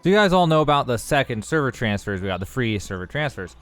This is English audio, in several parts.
So you guys all know about the second server transfers. We got the free server transfers.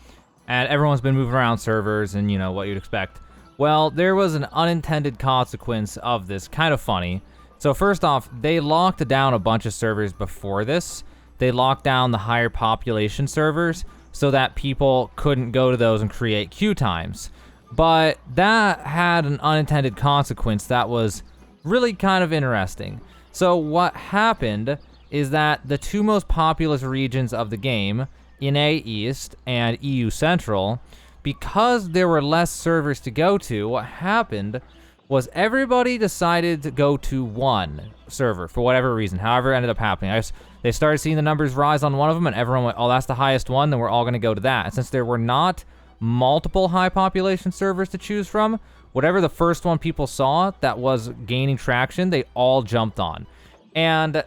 And everyone's been moving around servers and, you know, what you'd expect. Well, there was an unintended consequence of this. Kind of funny. So first off, they locked down a bunch of servers before this. They locked down the higher population servers so that people couldn't go to those and create queue times. But that had an unintended consequence that was really kind of interesting. So what happened is that the two most populous regions of the game, NA East and EU Central, because there were less servers to go to, what happened was everybody decided to go to one server for whatever reason, however it ended up happening. They started seeing the numbers rise on one of them, and everyone went, oh, that's the highest one, then we're all going to go to that. And since there were not multiple high population servers to choose from, whatever the first one people saw that was gaining traction, they all jumped on. And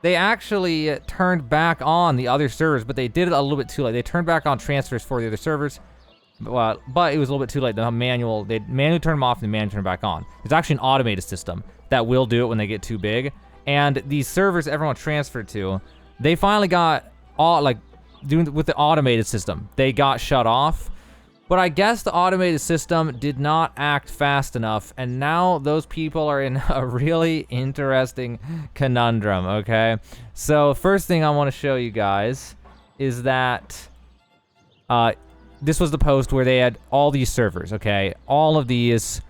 they actually turned back on the other servers, but they did it a little bit too late. They turned back on transfers for the other servers, but it was a little bit too late. They manually turned them off and they manually turned them back on. It's actually an automated system that will do it when they get too big. And these servers everyone transferred to, they finally got doing with the automated system. They got shut off. But I guess the automated system did not act fast enough, and now those people are in a really interesting conundrum, okay? So first thing I want to show you guys is that this was the post where they had all these servers, okay? All of these,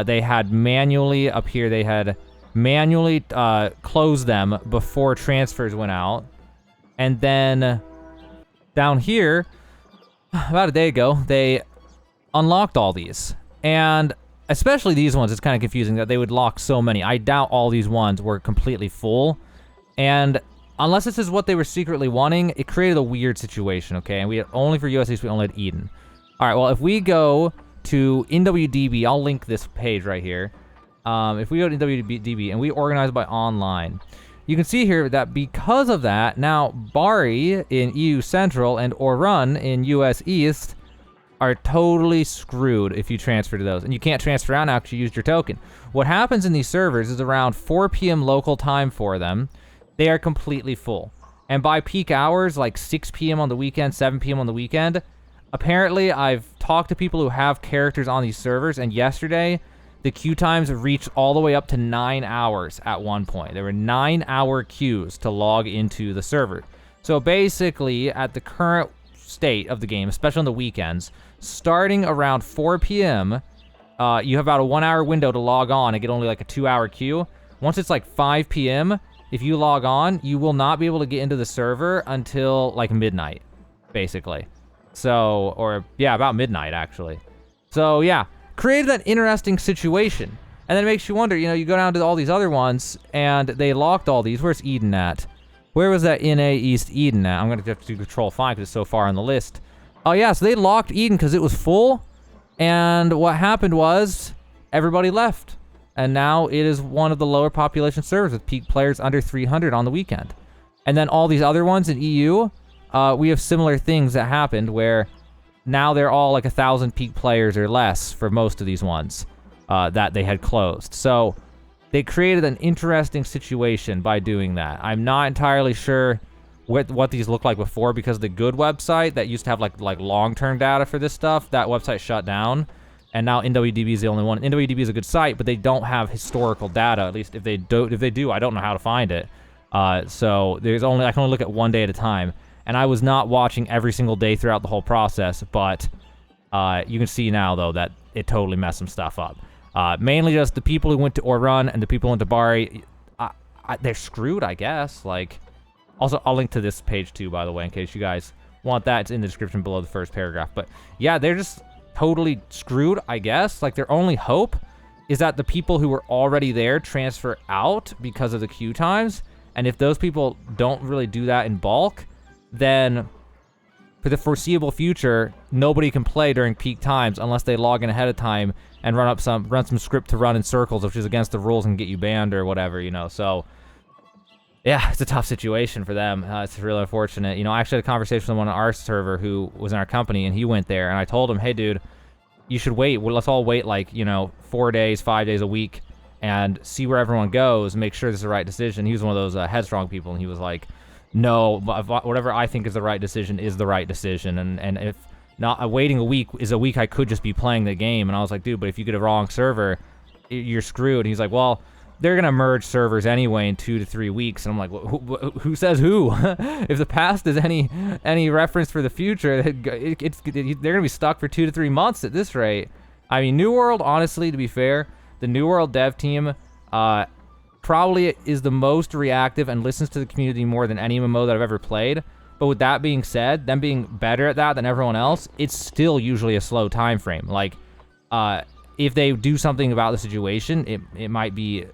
they had manually, up here, they had manually closed them before transfers went out. And then down here, about a day ago, they unlocked all these. And especially these ones, it's kind of confusing that they would lock so many. I doubt all these ones were completely full. And unless this is what they were secretly wanting, it created a weird situation, okay? And we had, only for US East, we only had Eden. All right, well, if we go to InWDB, I'll link this page right here. If we go to InWDB and we organize by online, you can see here that because of that, now Barri in EU Central and Orun in US East are totally screwed if you transfer to those. And you can't transfer out now because you used your token. What happens in these servers is around 4 p.m. local time for them, they are completely full. And by peak hours, like 6 p.m. on the weekend, 7 p.m. on the weekend, apparently I've talked to people who have characters on these servers, and yesterday, the queue times reached all the way up to 9 hours at one point. There were 9-hour queues to log into the server. So basically, at the current state of the game, especially on the weekends, starting around 4 p.m., you have about a 1-hour window to log on and get only like a 2-hour queue. Once it's like 5 p.m., if you log on, you will not be able to get into the server until like midnight, basically. So, or yeah, about midnight actually. So yeah. Created an interesting situation. And then it makes you wonder, you know, you go down to all these other ones, and they locked all these. Where's Eden at? Where was that NA East Eden at? I'm going to have to do Control-Find because it's so far on the list. Oh, yeah, so they locked Eden because it was full. And what happened was everybody left. And now it is one of the lower population servers with peak players under 300 on the weekend. And then all these other ones in EU, we have similar things that happened where now they're all like 1,000 peak players or less for most of these ones that they had closed. So they created an interesting situation by doing that. I'm not entirely sure what these look like before, because the good website that used to have like long-term data for this stuff, that website shut down, and now InWDB is the only one. InWDB is a good site, but they don't have historical data. At least if they do, I don't know how to find it. So I can only look at one day at a time. And I was not watching every single day throughout the whole process, but you can see now, though, that it totally messed some stuff up. Mainly just the people who went to Orun and the people who went to Barri, they're screwed, I guess. Like, also, I'll link to this page, too, by the way, in case you guys want that. It's in the description below the first paragraph. But, yeah, they're just totally screwed, I guess. Like, their only hope is that the people who were already there transfer out because of the queue times. And if those people don't really do that in bulk, then for the foreseeable future, nobody can play during peak times unless they log in ahead of time and run some script to run in circles, which is against the rules and get you banned or whatever, you know. So yeah, it's a tough situation for them. It's really unfortunate. You know, I actually had a conversation with someone on our server who was in our company, and he went there, and I told him, hey, dude, you should wait. Well, let's all wait like, 4 days, 5 days a week and see where everyone goes, make sure this is the right decision. He was one of those headstrong people, and he was like, no, whatever I think is the right decision is the right decision, and if not, waiting a week is a week I could just be playing the game. And I was like, dude, but if you get a wrong server, you're screwed. And he's like, well, they're gonna merge servers anyway in 2 to 3 weeks. And I'm like, well, who says who? If the past is any reference for the future, they're gonna be stuck for 2 to 3 months at this rate. I mean, New World, honestly, to be fair, the New World dev team probably is the most reactive and listens to the community more than any MMO that I've ever played. But with that being said, them being better at that than everyone else, it's still usually a slow time frame. Like, if they do something about the situation, it might be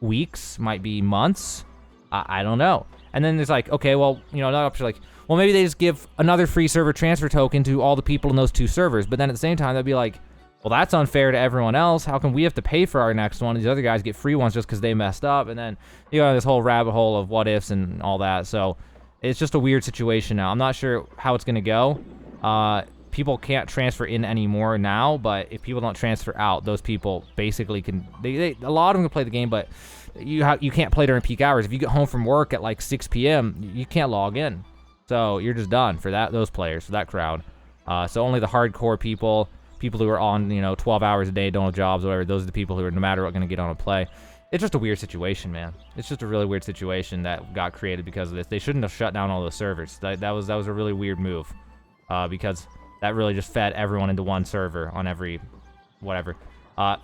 weeks, might be months. I don't know. And then there's like, okay, well, you know, another option like, well, maybe they just give another free server transfer token to all the people in those 2 servers. But then at the same time, they'd be like, well, that's unfair to everyone else. How come we have to pay for our next one? These other guys get free ones just because they messed up. And then you know this whole rabbit hole of what ifs and all that. So it's just a weird situation now. I'm not sure how it's gonna go. People can't transfer in anymore now, but if people don't transfer out, those people basically can. A lot of them can play the game, but you can't play during peak hours. If you get home from work at like 6 p.m., you can't log in. So you're just done for those players, for that crowd. So only the hardcore people who are on 12 hours a day, don't have jobs, whatever. Those are the people who are no matter what going to get on a play. It's just a weird situation, man. It's just a really weird situation that got created because of this. They shouldn't have shut down all those servers. That was a really weird move, because that really just fed everyone into one server on every whatever.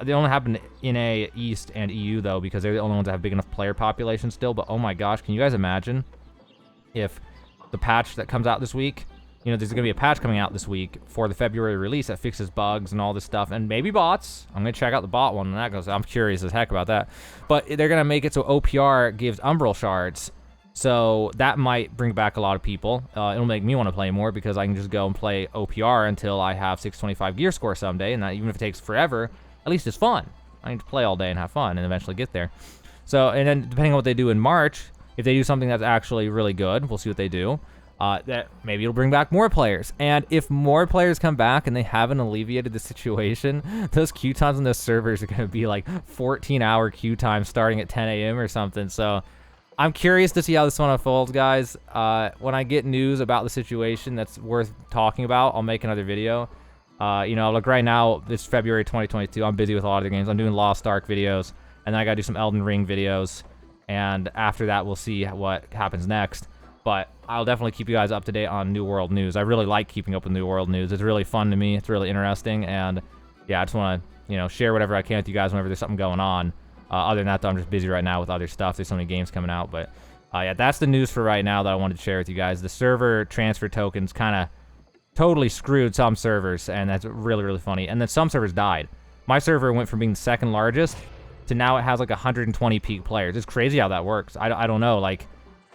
They only happened in East and EU though, because they're the only ones that have big enough player population still. But oh my gosh, can you guys imagine if the patch that comes out this week? There's going to be a patch coming out this week for the February release that fixes bugs and all this stuff, and maybe bots. I'm going to check out the bot one, and that goes. I'm curious as heck about that. But they're going to make it so OPR gives Umbral shards, so that might bring back a lot of people. It'll make me want to play more because I can just go and play OPR until I have 625 gear score someday, and that, even if it takes forever, at least it's fun. I need to play all day and have fun and eventually get there. So, and then depending on what they do in March, if they do something that's actually really good, we'll see what they do. That maybe it'll bring back more players. And if more players come back and they haven't alleviated the situation, those queue times on those servers are going to be like 14-hour queue time starting at 10 a.m. or something. So I'm curious to see how this one unfolds, guys. When I get news about the situation that's worth talking about, I'll make another video. Like right now, it's February 2022. I'm busy with a lot of the games. I'm doing Lost Ark videos, and then I got to do some Elden Ring videos. And after that, we'll see what happens next. But I'll definitely keep you guys up to date on New World news. I really like keeping up with New World news. It's really fun to me. It's really interesting. And yeah, I just want to, share whatever I can with you guys whenever there's something going on. Other than that, though, I'm just busy right now with other stuff. There's so many games coming out. But yeah, that's the news for right now that I wanted to share with you guys. The server transfer tokens kind of totally screwed some servers, and that's really, really funny. And then some servers died. My server went from being the second largest to now it has like 120 peak players. It's crazy how that works. I don't know, like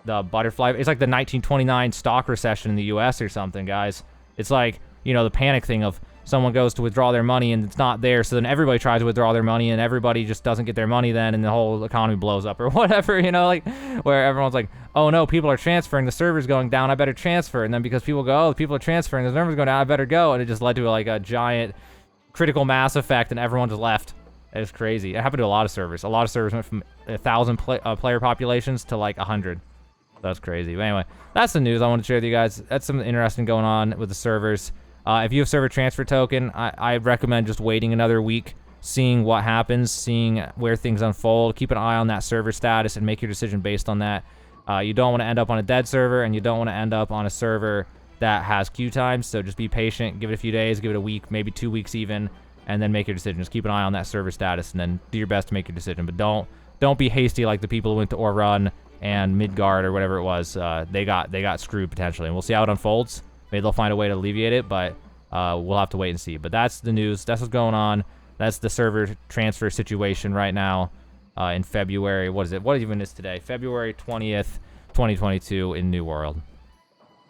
the butterfly, it's like the 1929 stock recession in the US or something, guys. It's like, the panic thing of someone goes to withdraw their money and it's not there, so then everybody tries to withdraw their money and everybody just doesn't get their money then, and the whole economy blows up or whatever, like where everyone's like, oh no, people are transferring, the server's going down, I better transfer. And then because people go, oh, people are transferring, the server's going down, I better go. And it just led to like a giant critical mass effect and everyone just left. It's crazy. It happened to a lot of servers. A lot of servers went from 1,000 player populations to like 100. That's crazy. But anyway, that's the news I want to share with you guys. That's something interesting going on with the servers. If you have server transfer token, I recommend just waiting another week, seeing what happens, seeing where things unfold. Keep an eye on that server status and make your decision based on that. You don't want to end up on a dead server, and you don't want to end up on a server that has queue times. So just be patient. Give it a few days, give it a week, maybe 2 weeks even, and then make your decision. Just keep an eye on that server status, and then do your best to make your decision. But don't be hasty like the people who went to Orun and Midgard or whatever it was. They got screwed potentially, and we'll see how it unfolds. Maybe they'll find a way to alleviate it, but we'll have to wait and see. But that's the news. That's what's going on. That's the server transfer situation right now in February. What is it? What even is today? February 20th, 2022 in New World.